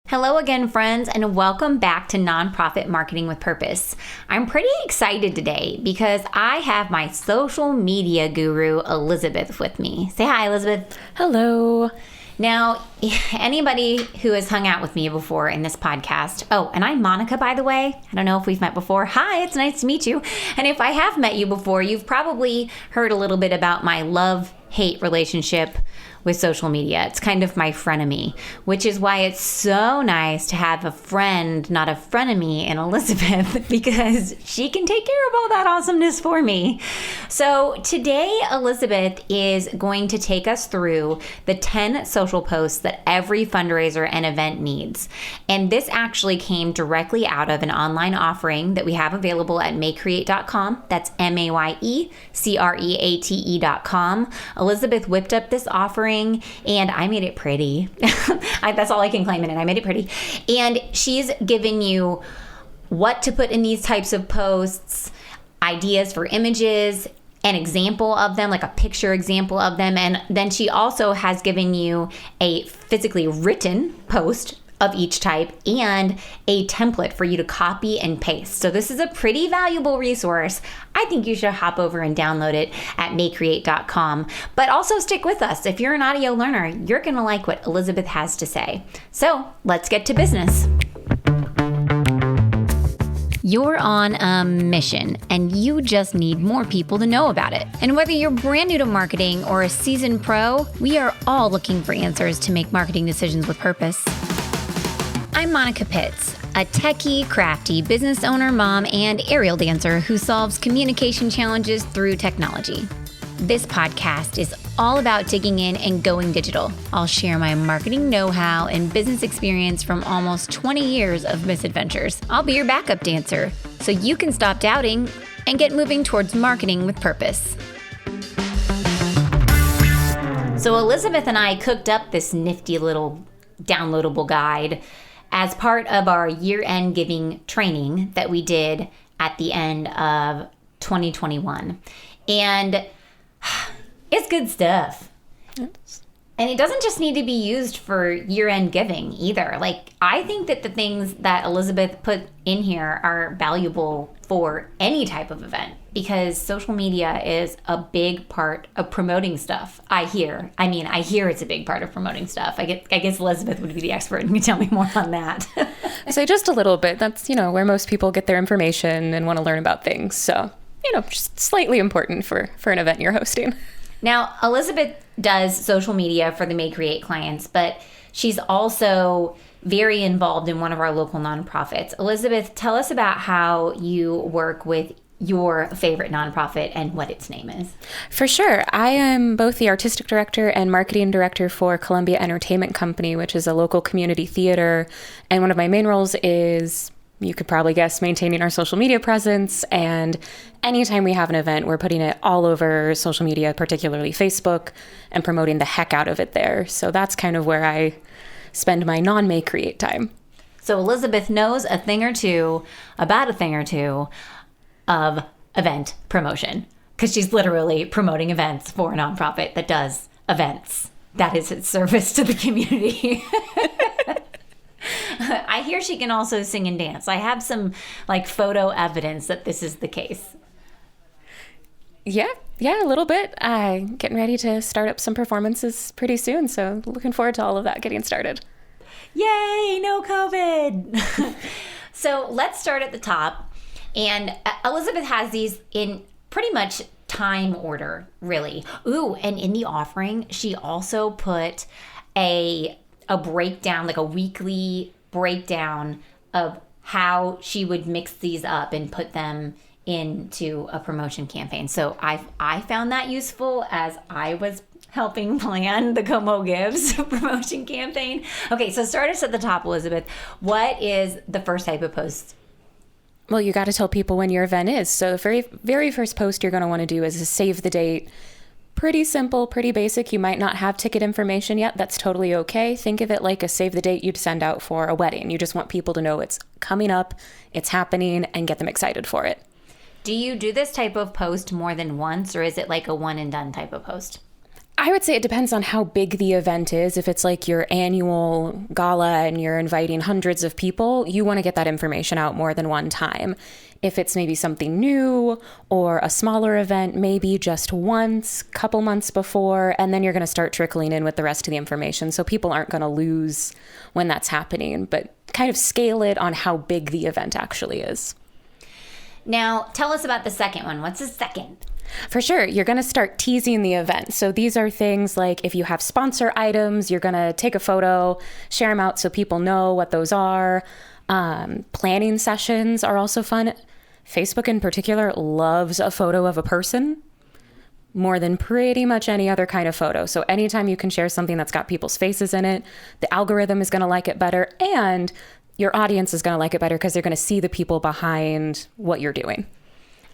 Hello again, friends, and welcome back to Nonprofit Marketing with Purpose. I'm pretty excited today because I have my social media guru, Elizabeth, with me. Say hi, Elizabeth. Hello. Now, anybody who has hung out with me before in this podcast, and I'm Monica, by the way. I don't know if we've met before. Hi, it's nice to meet you. And if I have met you before, you've probably heard a little bit about my love-hate relationship with social media. It's kind of my frenemy, which is why it's so nice to have a friend, not a frenemy, in Elizabeth, because she can take care of all that awesomeness for me. So today, Elizabeth is going to take us through the 10 social posts that every fundraiser and event needs. And this actually came directly out of an online offering that we have available at maycreate.com. That's MAYECREATE.com. Elizabeth whipped up this offering and I made it pretty. That's all I can claim in it. I made it pretty. And she's given you what to put in these types of posts, ideas for images, an example of them, like a picture example of them. And then she also has given you a physically written post of each type and a template for you to copy and paste. So this is a pretty valuable resource. I think you should hop over and download it at maycreate.com. But also stick with us. If you're an audio learner, you're going to like what Elizabeth has to say. So let's get to business. You're on a mission, and you just need more people to know about it. And whether you're brand new to marketing or a seasoned pro, we are all looking for answers to make marketing decisions with purpose. I'm Monica Pitts, a techie, crafty business owner, mom, and aerial dancer who solves communication challenges through technology. This podcast is all about digging in and going digital. I'll share my marketing know-how and business experience from almost 20 years of misadventures. I'll be your backup dancer so you can stop doubting and get moving towards marketing with purpose. So Elizabeth and I cooked up this nifty little downloadable guide as part of our year-end giving training that we did at the end of 2021. And it's good stuff. Yes. And it doesn't just need to be used for year-end giving either. Like, I think that the things that Elizabeth put in here are valuable for any type of event because social media is a big part of promoting stuff. I hear it's a big part of promoting stuff. I guess Elizabeth would be the expert and can tell me more on that. So just a little bit. That's, where most people get their information and want to learn about things. So, just slightly important for an event you're hosting. Now, Elizabeth does social media for the May Create clients, but she's also very involved in one of our local nonprofits. Elizabeth, tell us about how you work with your favorite nonprofit and what its name is. For sure. I am both the artistic director and marketing director for Columbia Entertainment Company, which is a local community theater. And one of my main roles is, you could probably guess, maintaining our social media presence. And anytime we have an event, we're putting it all over social media, particularly Facebook, and promoting the heck out of it there. So that's kind of where I spend my non-May Create time. So Elizabeth knows a thing or two of event promotion because she's literally promoting events for a nonprofit that does events. That is its service to the community. I hear she can also sing and dance. I have some photo evidence that this is the case. Yeah, a little bit. Getting ready to start up some performances pretty soon, so looking forward to all of that getting started. Yay, no COVID. So let's start at the top. And Elizabeth has these in pretty much time order, really. Ooh, and in the offering, she also put a breakdown, like a weekly breakdown of how she would mix these up and put them into a promotion campaign. So I found that useful as I was helping plan the Como Gives promotion campaign. Okay, so start us at the top, Elizabeth. What is the first type of post? Well, you got to tell people when your event is. So the very, very first post you're going to want to do is a save the date. Pretty simple, pretty basic. You might not have ticket information yet. That's totally okay. Think of it like a save the date you'd send out for a wedding. You just want people to know it's coming up, it's happening, and get them excited for it. Do you do this type of post more than once, or is it like a one and done type of post? I would say it depends on how big the event is. If it's like your annual gala and you're inviting hundreds of people, you want to get that information out more than one time. If it's maybe something new or a smaller event, maybe just once, couple months before, and then you're going to start trickling in with the rest of the information. So people aren't going to lose when that's happening, but kind of scale it on how big the event actually is. Now, tell us about the second one. What's the second? For sure. You're going to start teasing the event. So these are things like if you have sponsor items, you're going to take a photo, share them out so people know what those are. Planning sessions are also fun. Facebook in particular loves a photo of a person more than pretty much any other kind of photo. So anytime you can share something that's got people's faces in it, the algorithm is going to like it better, and your audience is going to like it better because they're going to see the people behind what you're doing.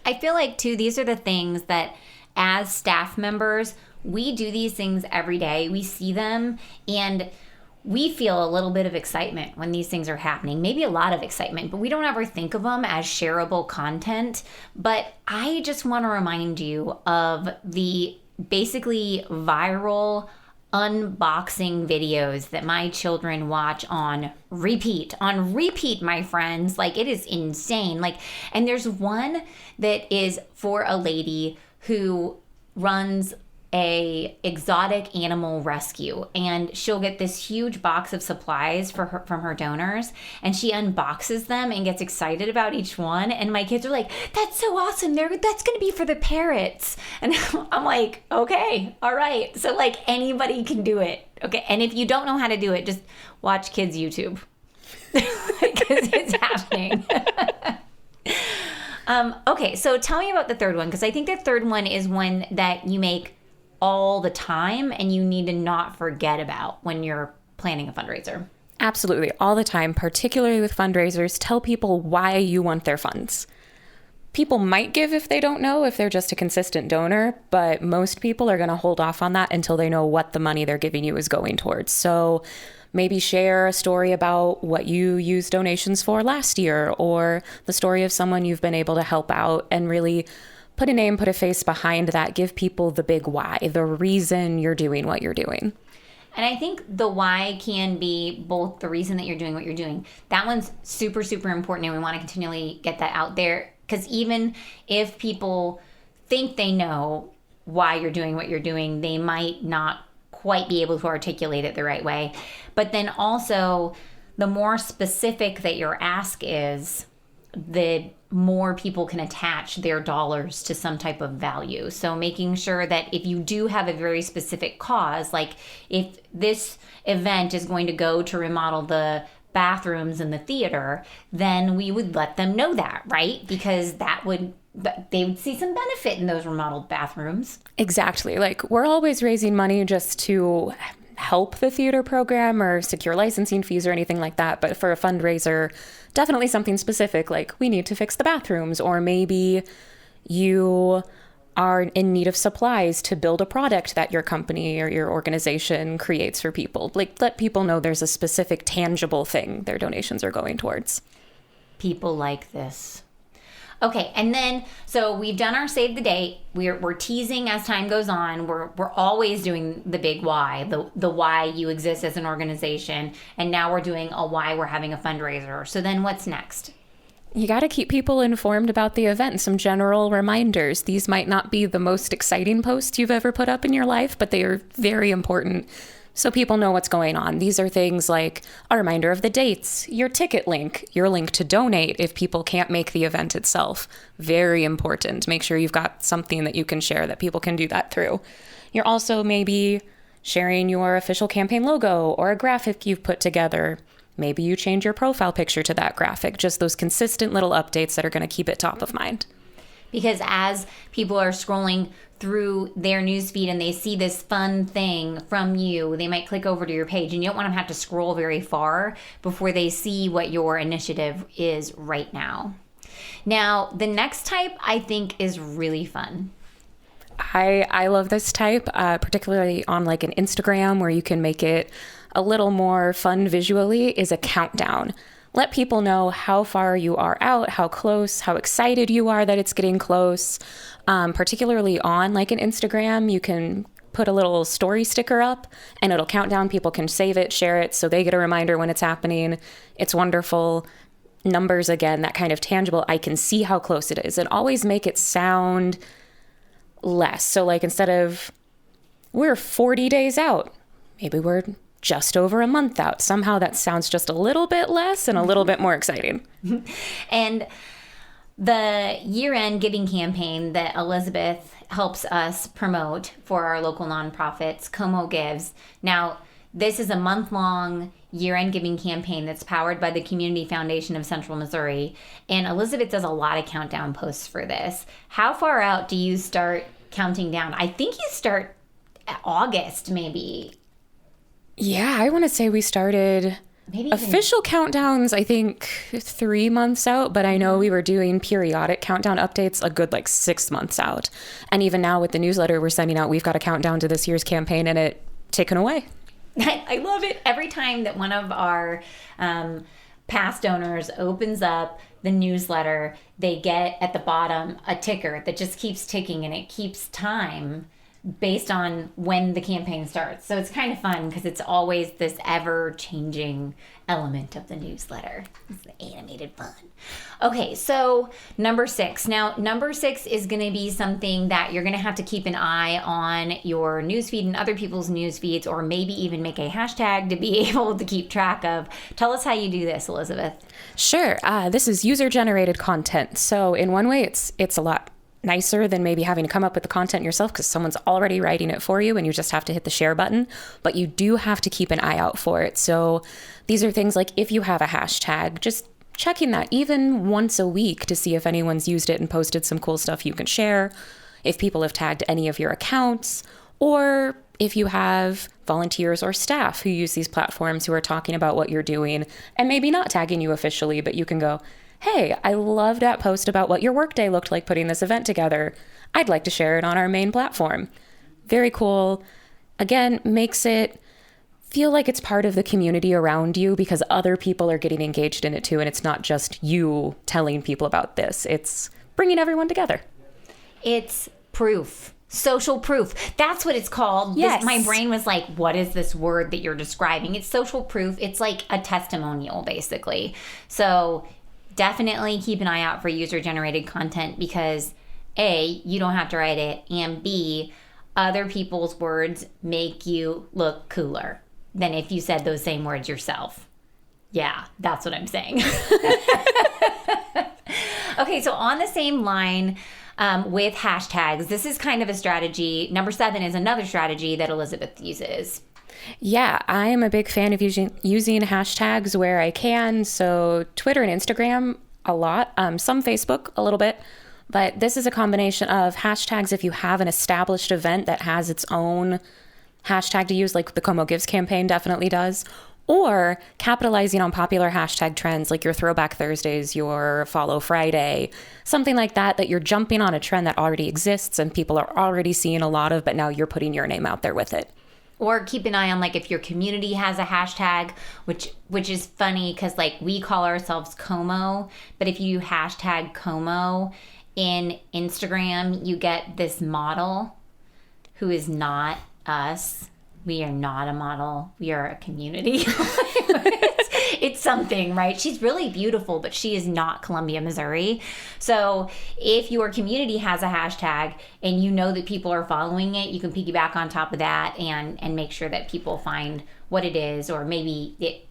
I feel like, too, these are the things that as staff members, we do these things every day. We see them and we feel a little bit of excitement when these things are happening, maybe a lot of excitement, but we don't ever think of them as shareable content. But I just want to remind you of the basically viral unboxing videos that my children watch on repeat, my friends. Like, it is insane. Like, and there's one that is for a lady who runs a exotic animal rescue, and she'll get this huge box of supplies from her donors, and she unboxes them and gets excited about each one, and my kids are like, that's so awesome, that's gonna be for the parrots. And I'm like, okay, all right. So like, anybody can do it. Okay, and if you don't know how to do it, just watch kids YouTube because it's happening. Okay, so tell me about the third one, because I think the third one is one that you make all the time and you need to not forget about when you're planning a fundraiser. Absolutely. All the time, particularly with fundraisers, tell people why you want their funds. People might give if they don't know, if they're just a consistent donor, but most people are going to hold off on that until they know what the money they're giving you is going towards. So maybe share a story about what you used donations for last year, or the story of someone you've been able to help out, and really put a name, put a face behind that. Give people the big why, the reason you're doing what you're doing. And I think the why can be both the reason that you're doing what you're doing. That one's super, super important, and we want to continually get that out there, because even if people think they know why you're doing what you're doing, they might not quite be able to articulate it the right way. But then also, the more specific that your ask is, the more people can attach their dollars to some type of value. So making sure that if you do have a very specific cause, like if this event is going to go to remodel the bathrooms in the theater, then we would let them know that, right? Because they would see some benefit in those remodeled bathrooms. Exactly. Like, we're always raising money just to help the theater program or secure licensing fees or anything like that. But for a fundraiser, definitely something specific, like we need to fix the bathrooms, or maybe you are in need of supplies to build a product that your company or your organization creates for people. Like, let people know there's a specific tangible thing their donations are going towards. People like this. Okay, and then, so we've done our save the date. We're teasing as time goes on. We're always doing the big why, the why you exist as an organization. And now we're doing a why we're having a fundraiser. So then what's next? You got to keep people informed about the event. Some general reminders. These might not be the most exciting posts you've ever put up in your life, but they are very important so people know what's going on. These are things like a reminder of the dates, your ticket link, your link to donate if people can't make the event itself. Very important. Make sure you've got something that you can share that people can do that through. You're also maybe sharing your official campaign logo or a graphic you've put together. Maybe you change your profile picture to that graphic. Just those consistent little updates that are going to keep it top of mind. Because as people are scrolling through their newsfeed and they see this fun thing from you, they might click over to your page, and you don't want them to have to scroll very far before they see what your initiative is right now. Now, the next type I think is really fun. I love this type, particularly on like an Instagram where you can make it a little more fun visually, is a countdown. Let people know how far you are out, how close, how excited you are that it's getting close. Particularly on like an Instagram, you can put a little story sticker up and it'll count down. People can save it, share it, so they get a reminder when it's happening. It's wonderful. Numbers, again, that kind of tangible, I can see how close it is, and always make it sound less. So like instead of we're 40 days out, maybe we're just over a month out. Somehow that sounds just a little bit less and a little bit more exciting. And the year-end giving campaign that Elizabeth helps us promote for our local nonprofits, Como Gives. Now, this is a month-long year-end giving campaign that's powered by the Community Foundation of Central Missouri. And Elizabeth does a lot of countdown posts for this. How far out do you start counting down? I think you start August, maybe. Yeah, I want to say we started Maybe official countdowns, I think 3 months out, but I know we were doing periodic countdown updates a good 6 months out. And even now with the newsletter we're sending out, we've got a countdown to this year's campaign and it taken away. I love it. Every time that one of our past donors opens up the newsletter, they get at the bottom a ticker that just keeps ticking, and it keeps time based on when the campaign starts. So it's kind of fun because it's always this ever-changing element of the newsletter. It's the animated fun. Okay, so number 6. Now, number 6 is going to be something that you're going to have to keep an eye on your newsfeed and other people's newsfeeds, or maybe even make a hashtag to be able to keep track of. Tell us how you do this, Elizabeth. Sure. This is user-generated content. So in one way, it's a lot nicer than maybe having to come up with the content yourself because someone's already writing it for you and you just have to hit the share button, but you do have to keep an eye out for it. So these are things like if you have a hashtag, just checking that even once a week to see if anyone's used it and posted some cool stuff you can share, if people have tagged any of your accounts, or if you have volunteers or staff who use these platforms who are talking about what you're doing and maybe not tagging you officially, but you can go, hey, I love that post about what your workday looked like putting this event together. I'd like to share it on our main platform. Very cool. Again, makes it feel like it's part of the community around you because other people are getting engaged in it too. And it's not just you telling people about this. It's bringing everyone together. It's proof. Social proof. That's what it's called. Yes. My brain was like, what is this word that you're describing? It's social proof. It's like a testimonial, basically. So definitely keep an eye out for user-generated content because A, you don't have to write it, and B, other people's words make you look cooler than if you said those same words yourself. Yeah, that's what I'm saying. Okay, so on the same line with hashtags, this is kind of a strategy. Number 7 is another strategy that Elizabeth uses. Yeah, I am a big fan of using hashtags where I can. So Twitter and Instagram, a lot. Some Facebook, a little bit. But this is a combination of hashtags if you have an established event that has its own hashtag to use, like the Como Gives campaign definitely does. Or capitalizing on popular hashtag trends like your Throwback Thursdays, your Follow Friday, something like that, that you're jumping on a trend that already exists and people are already seeing a lot of, but now you're putting your name out there with it. Or keep an eye on if your community has a hashtag, which is funny because we call ourselves Como, but if you hashtag Como in Instagram, you get this model who is not us. We are not a model. We are a community. It's something, right? She's really beautiful, but she is not Columbia, Missouri. So if your community has a hashtag and you know that people are following it, you can piggyback on top of that and make sure that people find what it is, or maybe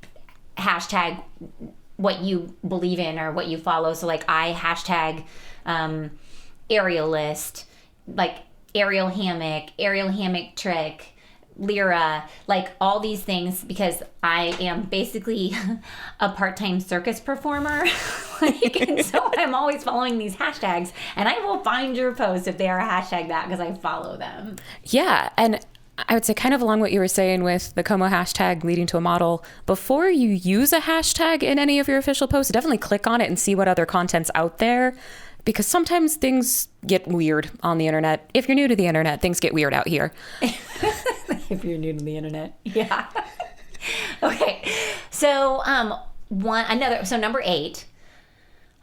hashtag what you believe in or what you follow. So I hashtag aerialist, aerial hammock trick, Lyra, all these things, because I am basically a part-time circus performer. And so I'm always following these hashtags, and I will find your posts if they are hashtag that because I follow them. Yeah, and I would say kind of along what you were saying with the Como hashtag leading to a model, before you use a hashtag in any of your official posts, definitely click on it and see what other content's out there. Because sometimes things get weird on the internet. If you're new to the internet, things get weird out here. If you're new to the internet. Yeah. Okay. So number 8,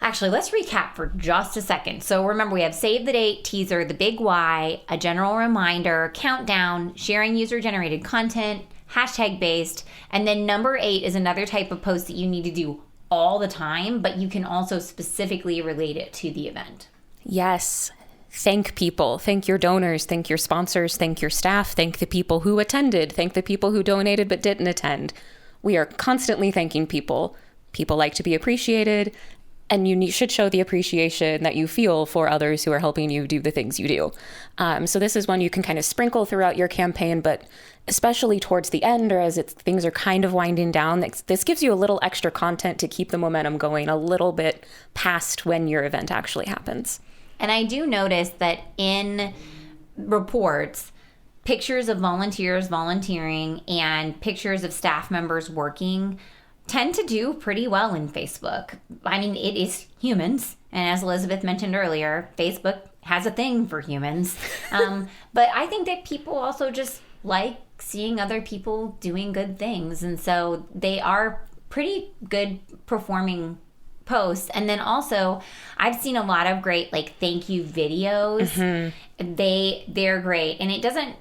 Actually, let's recap for just a second. So remember, we have save the date, teaser, the big why, a general reminder, countdown, sharing user-generated content, hashtag based, and then number 8 is another type of post that you need to do all the time, but you can also specifically relate it to the event. Yes. Thank people. Thank your donors. Thank your sponsors. Thank your staff. Thank the people who attended. Thank the people who donated but didn't attend. We are constantly thanking people. People like to be appreciated, and you should show the appreciation that you feel for others who are helping you do the things you do. So this is one you can kind of sprinkle throughout your campaign, but especially towards the end or as things are kind of winding down, this gives you a little extra content to keep the momentum going a little bit past when your event actually happens. And I do notice that in reports, pictures of volunteers volunteering and pictures of staff members working tend to do pretty well in Facebook. I mean, it is humans. And as Elizabeth mentioned earlier, Facebook has a thing for humans. But I think that people also just like seeing other people doing good things. And so they are pretty good performing posts. And then also, I've seen a lot of great thank you videos. Mm-hmm. They're great. And it doesn't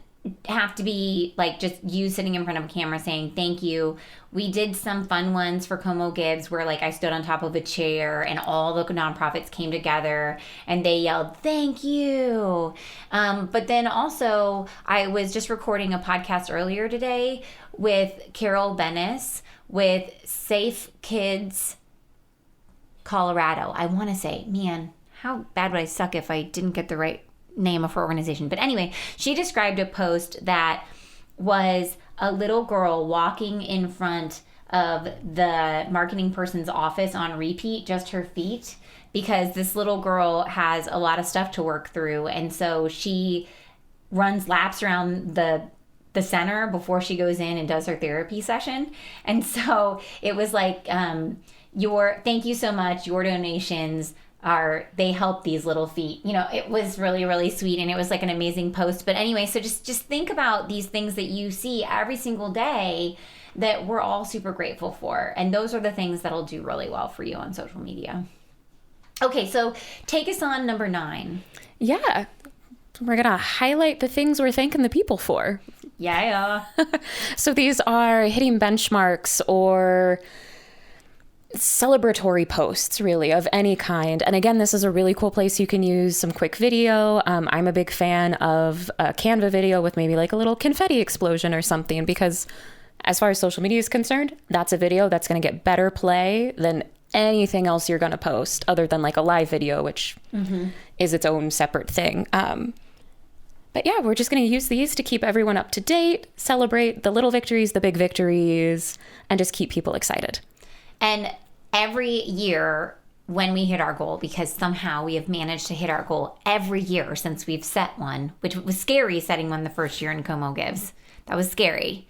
have to be just you sitting in front of a camera saying thank you. We did some fun ones for Como Gives where I stood on top of a chair and all the nonprofits came together and they yelled thank you. But then also I was just recording a podcast earlier today with Carol Bennis with Safe Kids Colorado. I want to say, man, how bad would I suck if I didn't get the right name of her organization. But anyway, she described a post that was a little girl walking in front of the marketing person's office on repeat, just her feet, because this little girl has a lot of stuff to work through. And so she runs laps around the center before she goes in and does her therapy session. And so it was thank you so much, your donations they help these little feet. It was really, really sweet, and it was an amazing post. But anyway, so just think about these things that you see every single day that we're all super grateful for. And those are the things that'll do really well for you on social media. Okay, so take us on number 9. Yeah. We're going to highlight the things we're thanking the people for. Yeah. So these are hitting benchmarks or celebratory posts, really, of any kind. And again, this is a really cool place you can use some quick video. I'm a big fan of a Canva video with maybe a little confetti explosion or something, because as far as social media is concerned, that's a video that's going to get better play than anything else you're going to post, other than a live video, which is its own separate thing. But yeah, we're just going to use these to keep everyone up to date, celebrate the little victories, the big victories, and just keep people excited. And every year when we hit our goal, because somehow we have managed to hit our goal every year since we've set one, which was scary setting one the first year in Como Gives. That was scary.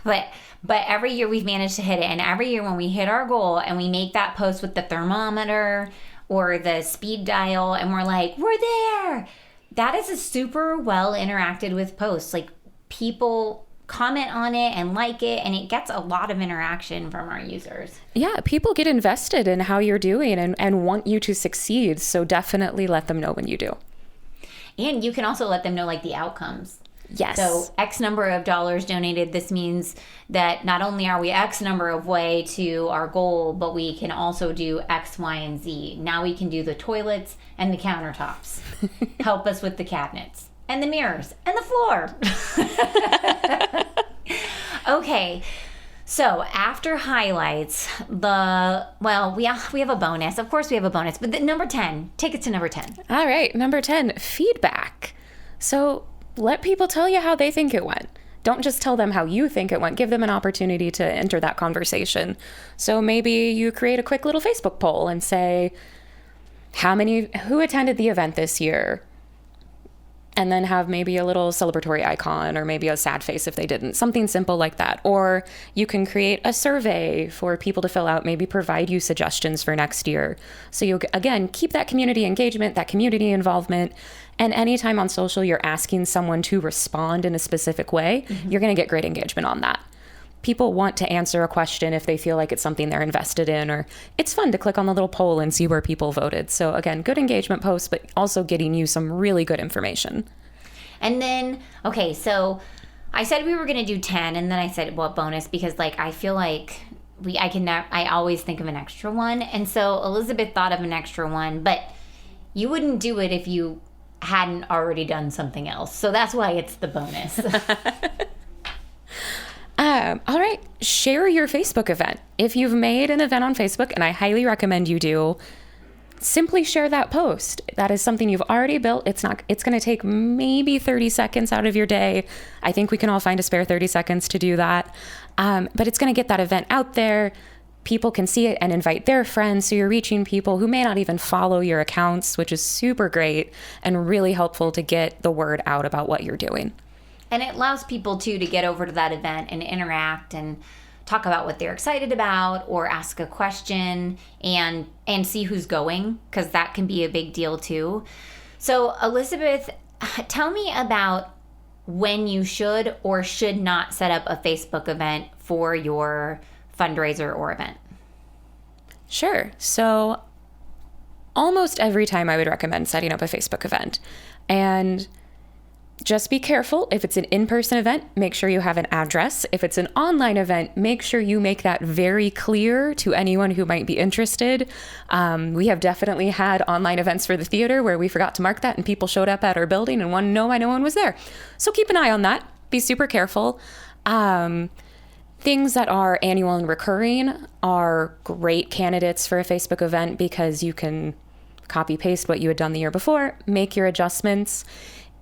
But every year we've managed to hit it. And every year when we hit our goal and we make that post with the thermometer or the speed dial and we're we're there. That is a super well interacted with post. People comment on it and like it, and it gets a lot of interaction from our users. Yeah, people get invested in how you're doing and want you to succeed. So definitely let them know when you do. And you can also let them know the outcomes. Yes. So X number of dollars donated. This means that not only are we X number of way to our goal, but we can also do X, Y, and Z. Now we can do the toilets and the countertops. Help us with the cabinets and the mirrors and the floor. Okay. So after highlights, we have a bonus. Of course we have a bonus, but number 10, take it to number 10. All right. Number 10, feedback. So let people tell you how they think it went. Don't just tell them how you think it went. Give them an opportunity to enter that conversation. So maybe you create a quick little Facebook poll and say, who attended the event this year? And then have maybe a little celebratory icon or maybe a sad face if they didn't. Something simple like that. Or you can create a survey for people to fill out, maybe provide you suggestions for next year. So you, again, keep that community engagement, that community involvement. And anytime on social you're asking someone to respond in a specific way, you're going to get great engagement on that. people want to answer a question if they feel like it's something they're invested in, or it's fun to click on the little poll and see where people voted. So again, good engagement posts, but also getting you some really good information. And then, okay, so I said we were going to do 10, and then I said, well, bonus, because like I feel like I always think of an extra one. And so Elizabeth thought of an extra one, but you wouldn't do it if you hadn't already done something else. So that's why it's the bonus. All right, share your Facebook event. If you've made an event on Facebook, and I highly recommend you do, simply share that post. That is something you've already built. It's going to take maybe 30 seconds out of your day. I think we can all find a spare 30 seconds to do that. But it's going to get that event out there. People can see it and invite their friends. So you're reaching people who may not even follow your accounts, which is super great and really helpful to get the word out about what you're doing. And it allows people too to get over to that event and interact and talk about what they're excited about, or ask a question and see who's going, because that can be a big deal too. So Elizabeth, tell me about when you should or should not set up a Facebook event for your fundraiser or event. Sure. So almost every time I would recommend setting up a Facebook event. And just be careful. If it's an in-person event, make sure you have an address. If it's an online event, make sure you make that very clear to anyone who might be interested. We have definitely had online events for the theater where we forgot to mark that and people showed up at our building and wanted to know why no one was there. So keep an eye on that. Be super careful. Things that are annual and recurring are great candidates for a Facebook event because you can copy paste what you had done the year before, make your adjustments.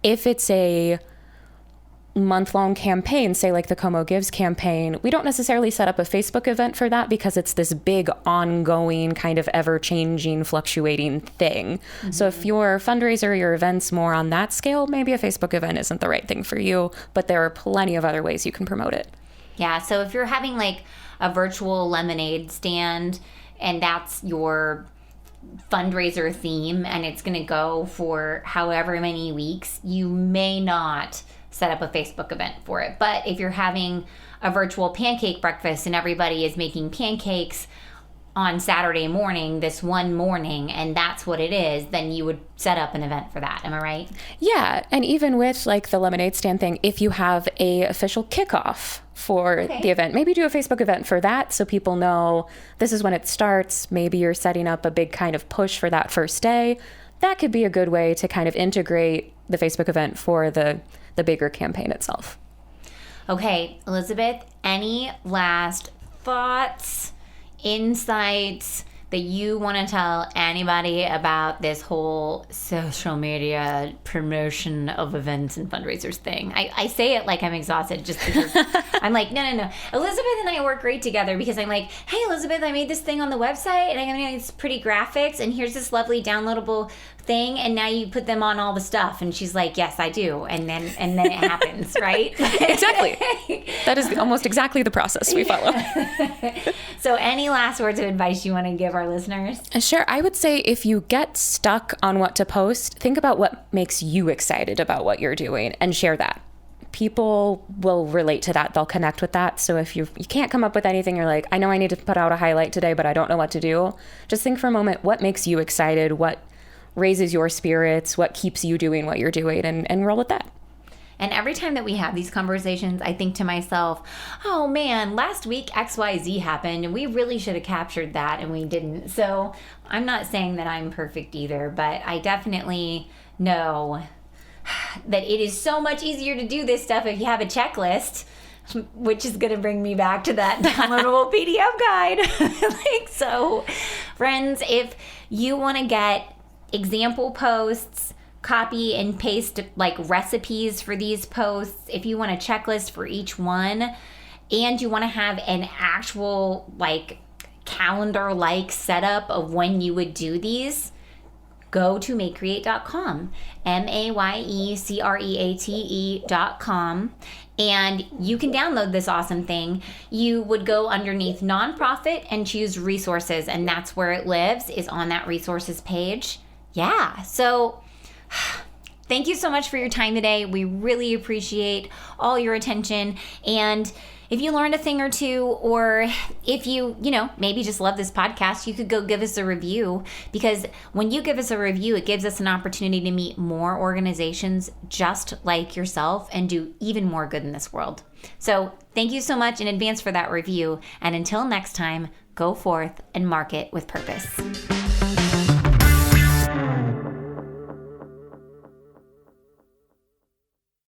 If it's a month-long campaign, say like the Como Gives campaign, we don't necessarily set up a Facebook event for that because it's this big ongoing kind of ever-changing, fluctuating thing. Mm-hmm. So if your fundraiser or your event's more on that scale, maybe a Facebook event isn't the right thing for you, but there are plenty of other ways you can promote it. Yeah, so if you're having like a virtual lemonade stand and that's your fundraiser theme and it's going to go for however many weeks, you may not set up a Facebook event for it. But if you're having a virtual pancake breakfast and everybody is making pancakes on Saturday morning, this one morning, and that's what it is, then you would set up an event for that. Am I right? Yeah. And even with like the lemonade stand thing, if you have a official kickoff for the event, maybe do a Facebook event for that so people know this is when it starts. Maybe you're setting up a big kind of push for that first day. That could be a good way to kind of integrate the Facebook event for the bigger campaign itself. Okay, Elizabeth, any last thoughts, insights that you want to tell anybody about this whole social media promotion of events and fundraisers thing? I say it like I'm exhausted just because I'm like, no. Elizabeth and I work great together because I'm like, hey, Elizabeth, I made this thing on the website and I have these pretty graphics and here's this lovely downloadable thing and now you put them on all the stuff. And she's like, yes, I do. And then it happens, right? Exactly. That is almost exactly the process we follow. So any last words of advice you want to give our listeners? Sure. I would say if you get stuck on what to post, think about what makes you excited about what you're doing and share that. People will relate to that. They'll connect with that. So if you can't come up with anything, you're like, I know I need to put out a highlight today, but I don't know what to do. Just think for a moment, what makes you excited? What raises your spirits? What keeps you doing what you're doing? And roll with that. And every time that we have these conversations, I think to myself, oh man, last week XYZ happened and we really should have captured that and we didn't. So I'm not saying that I'm perfect either, but I definitely know that it is so much easier to do this stuff if you have a checklist, which is going to bring me back to that downloadable PDF guide. So friends, if you want to get example posts, copy and paste like recipes for these posts, if you want a checklist for each one, and you want to have an actual like calendar like setup of when you would do these, go to makecreate.com, MAYECREATE.com, and you can download this awesome thing. You would go underneath nonprofit and choose resources, and that's where it lives, is on that resources page. Yeah, so thank you so much for your time today. We really appreciate all your attention. And If you learned a thing or two, or if you maybe just love this podcast, you could go give us a review, because when you give us a review, it gives us an opportunity to meet more organizations just like yourself and do even more good in this world. So thank you so much in advance for that review. And until next time, go forth and market with purpose.